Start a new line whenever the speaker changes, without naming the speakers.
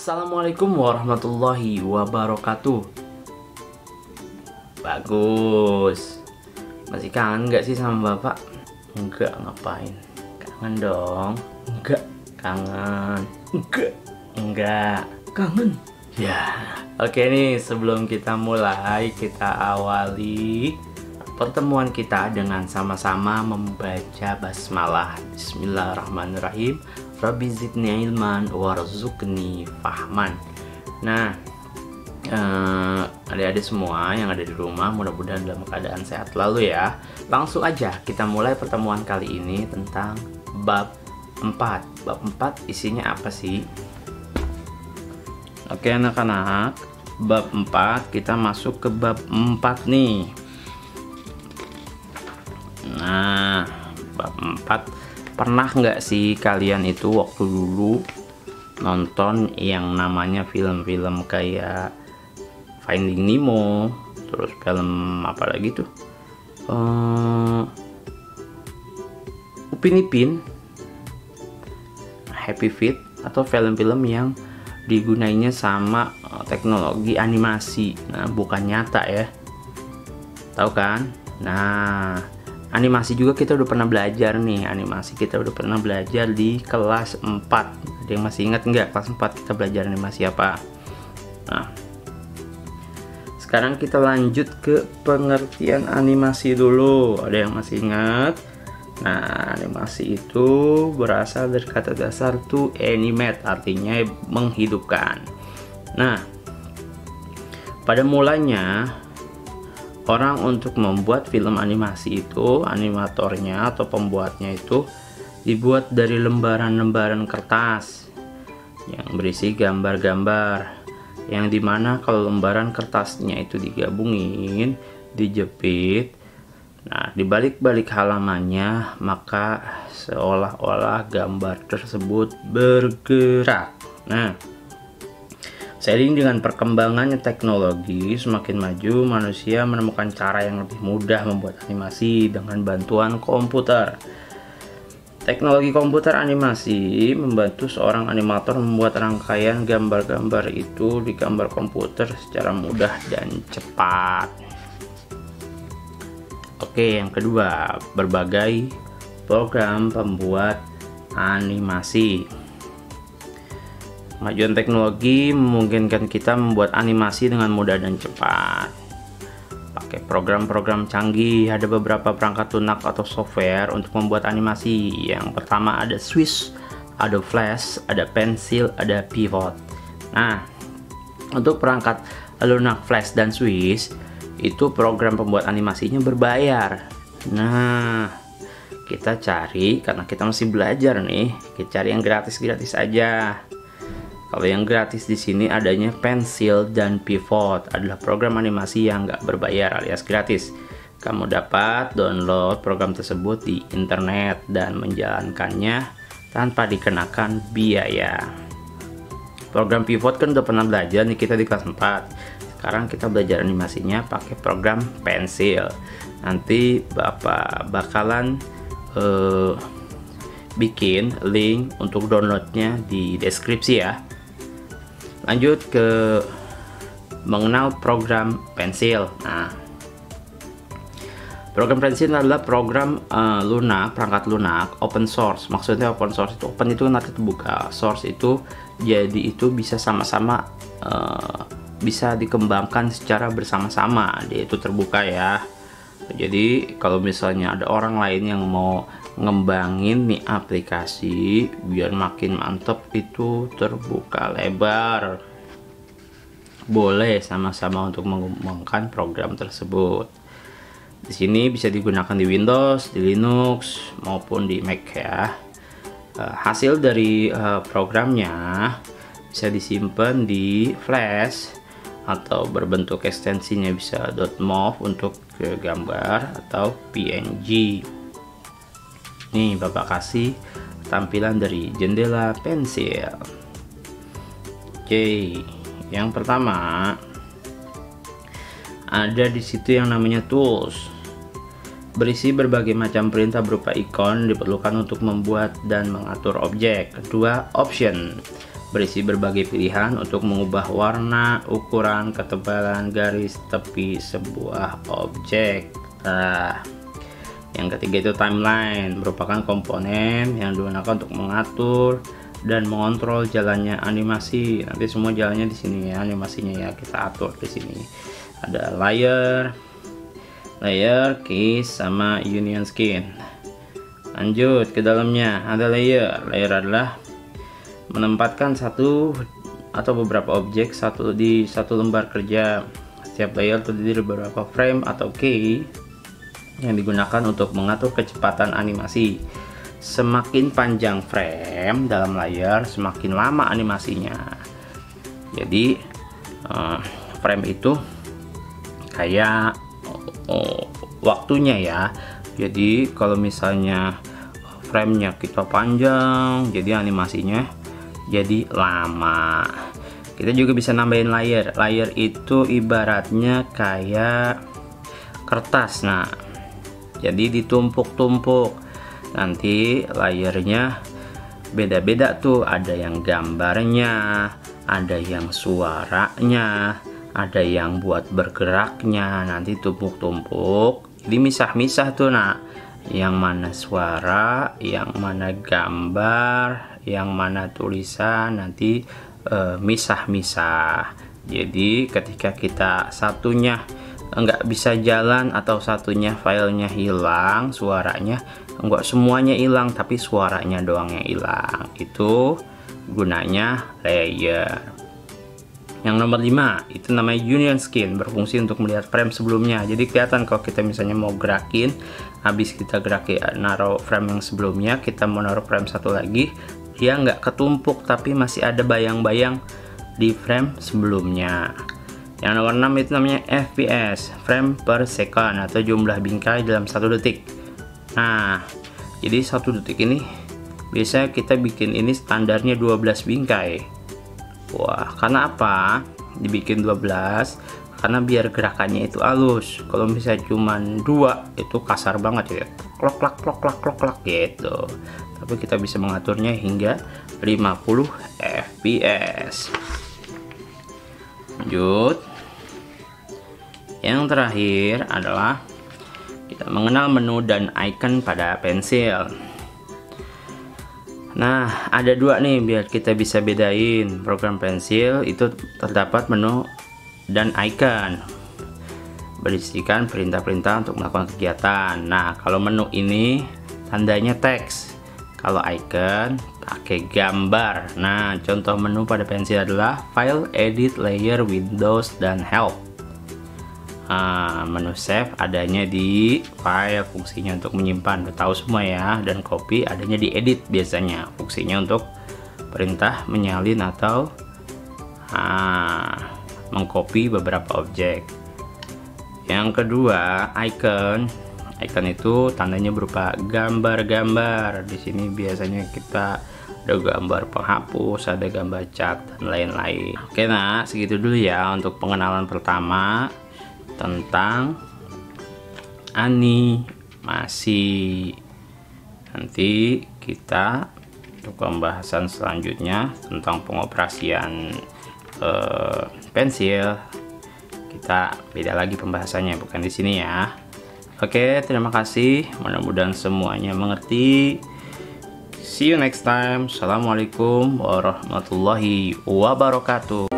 Assalamualaikum warahmatullahi wabarakatuh. Bagus. Masih kangen nggak sih sama bapak? Enggak, ngapain? Kangen dong. Enggak. Kangen. Enggak. Kangen. Ya. Oke nih, sebelum kita mulai, kita awali pertemuan kita dengan sama-sama membaca basmalah. Bismillahirrahmanirrahim. Rabbi zidni ilman warzuqni fahman. Nah, adik-adik semua yang ada di rumah mudah-mudahan dalam keadaan sehat selalu ya. Langsung aja kita mulai pertemuan kali ini tentang bab 4. Bab 4 isinya apa sih? Oke anak-anak, bab 4 kita masuk ke bab 4 nih. Nah, bab 4, pernah nggak sih kalian itu waktu dulu nonton yang namanya film-film kayak Finding Nemo, terus film apa lagi tuh, Upin Ipin, Happy Feet, atau film-film yang digunainya sama teknologi animasi, nah bukan nyata ya, tahu kan? Nah, animasi juga kita udah pernah belajar nih. Animasi kita udah pernah belajar di kelas 4. Ada yang masih ingat nggak kelas 4 kita belajar animasi apa? Nah, sekarang kita lanjut ke pengertian animasi dulu. Ada yang masih ingat? Nah, animasi itu berasal dari kata dasar to animate, artinya menghidupkan. Nah, pada mulanya orang untuk membuat film animasi itu, animatornya atau pembuatnya itu dibuat dari lembaran-lembaran kertas yang berisi gambar-gambar, yang dimana kalau lembaran kertasnya itu digabungin, dijepit, nah di balik-balik halamannya maka seolah-olah gambar tersebut bergerak. Nah, seiring dengan perkembangannya teknologi semakin maju, manusia menemukan cara yang lebih mudah membuat animasi dengan bantuan komputer. Teknologi komputer animasi membantu seorang animator membuat rangkaian gambar-gambar itu di gambar komputer secara mudah dan cepat. Oke, yang kedua, berbagai program pembuat animasi. Kemajuan teknologi memungkinkan kita membuat animasi dengan mudah dan cepat. Pakai program-program canggih, ada beberapa perangkat lunak atau software untuk membuat animasi. Yang pertama ada Swish, ada Flash, ada Pencil, ada Pivot. Nah, untuk perangkat lunak Flash dan Swish, itu program pembuat animasinya berbayar. Nah, kita cari, karena kita masih belajar nih, kita cari yang gratis-gratis aja. Kalau yang gratis di sini adanya Pencil dan Pivot, adalah program animasi yang nggak berbayar alias gratis. Kamu dapat download program tersebut di internet dan menjalankannya tanpa dikenakan biaya. Program Pivot kan udah pernah belajar nih kita di kelas 4. Sekarang kita belajar animasinya pakai program Pencil. Nanti Bapak bakalan bikin link untuk downloadnya di deskripsi ya. Lanjut ke mengenal program Pencil. Nah, program Pencil adalah program lunak, perangkat lunak, open source. Maksudnya open source itu open itu nanti terbuka, source itu jadi itu bisa sama-sama bisa dikembangkan secara bersama-sama. Dia itu terbuka ya. Jadi kalau misalnya ada orang lain yang mau ngembangin nih aplikasi biar makin mantep, itu terbuka lebar, boleh sama-sama untuk mengembangkan program tersebut. Di sini bisa digunakan di Windows, di Linux maupun di Mac ya. Hasil dari programnya bisa disimpan di Flash atau berbentuk ekstensinya bisa .mov untuk gambar atau PNG. Nih Bapak kasih tampilan dari jendela Pencil. Oke, yang pertama ada di situ yang namanya tools. Berisi berbagai macam perintah berupa ikon diperlukan untuk membuat dan mengatur objek. Kedua, option. berisi berbagai pilihan untuk mengubah warna, ukuran, ketebalan garis tepi sebuah objek. Nah, yang ketiga itu timeline, merupakan komponen yang digunakan untuk mengatur dan mengontrol jalannya animasi. Nanti semua jalannya di sini ya, animasinya ya kita atur di sini. Ada layer, keys, sama union skin. Lanjut ke dalamnya, ada layer adalah menempatkan satu atau beberapa objek di satu lembar kerja. Setiap layer terdiri dari beberapa frame atau key yang digunakan untuk mengatur kecepatan animasi. Semakin panjang frame dalam layer, semakin lama animasinya. Jadi frame itu kayak waktunya ya. Jadi kalau misalnya framenya kita panjang, jadi animasinya jadi lama. Kita juga bisa nambahin layer itu ibaratnya kayak kertas. Nah, jadi ditumpuk-tumpuk, nanti layernya beda-beda tuh, ada yang gambarnya, ada yang suaranya, ada yang buat bergeraknya, nanti tumpuk-tumpuk, jadi misah-misah tuh. Nah, yang mana suara, yang mana gambar, yang mana tulisan, nanti misah-misah. Jadi ketika kita satunya nggak bisa jalan atau satunya filenya hilang, suaranya nggak semuanya hilang tapi suaranya doang yang hilang, itu gunanya layer. Yang nomor 5 itu namanya union skin, berfungsi untuk melihat frame sebelumnya. Jadi kelihatan kalau kita misalnya mau gerakin, habis kita gerakin naruh frame yang sebelumnya, kita mau naruh frame satu lagi, dia nggak ketumpuk tapi masih ada bayang-bayang di frame sebelumnya. Yang nomor 6 itu namanya FPS, frame per second, atau jumlah bingkai dalam 1 detik. Nah, jadi 1 detik ini biasanya kita bikin ini standarnya 12 bingkai. Wah, karena apa dibikin 12? Karena biar gerakannya itu halus. Kalau misalnya cuman 2 itu kasar banget ya, klok klak gitu. Tapi kita bisa mengaturnya hingga 50 fps. Lanjut, yang terakhir adalah kita mengenal menu dan icon pada pensil. Nah, ada 2 nih biar kita bisa bedain. Program pensil itu terdapat menu dan icon, berisikan perintah-perintah untuk melakukan kegiatan. Nah, kalau menu ini tandanya teks, kalau icon pakai gambar. Nah, contoh menu pada pensil adalah File, Edit, Layer, Windows, dan Help. Menu save adanya di file, fungsinya untuk menyimpan, udah tahu semua ya. Dan copy adanya di edit, biasanya fungsinya untuk perintah menyalin atau mengcopy beberapa objek. Yang kedua, icon itu tandanya berupa gambar-gambar. Di sini biasanya kita ada gambar penghapus, ada gambar cat, dan lain-lain. Oke, nah segitu dulu ya untuk pengenalan pertama tentang animasi. Nanti kita untuk pembahasan selanjutnya tentang pengoperasian pensil, kita beda lagi pembahasannya, bukan di sini ya. Oke, terima kasih, mudah-mudahan semuanya mengerti. See you next time. Assalamualaikum warahmatullahi wabarakatuh.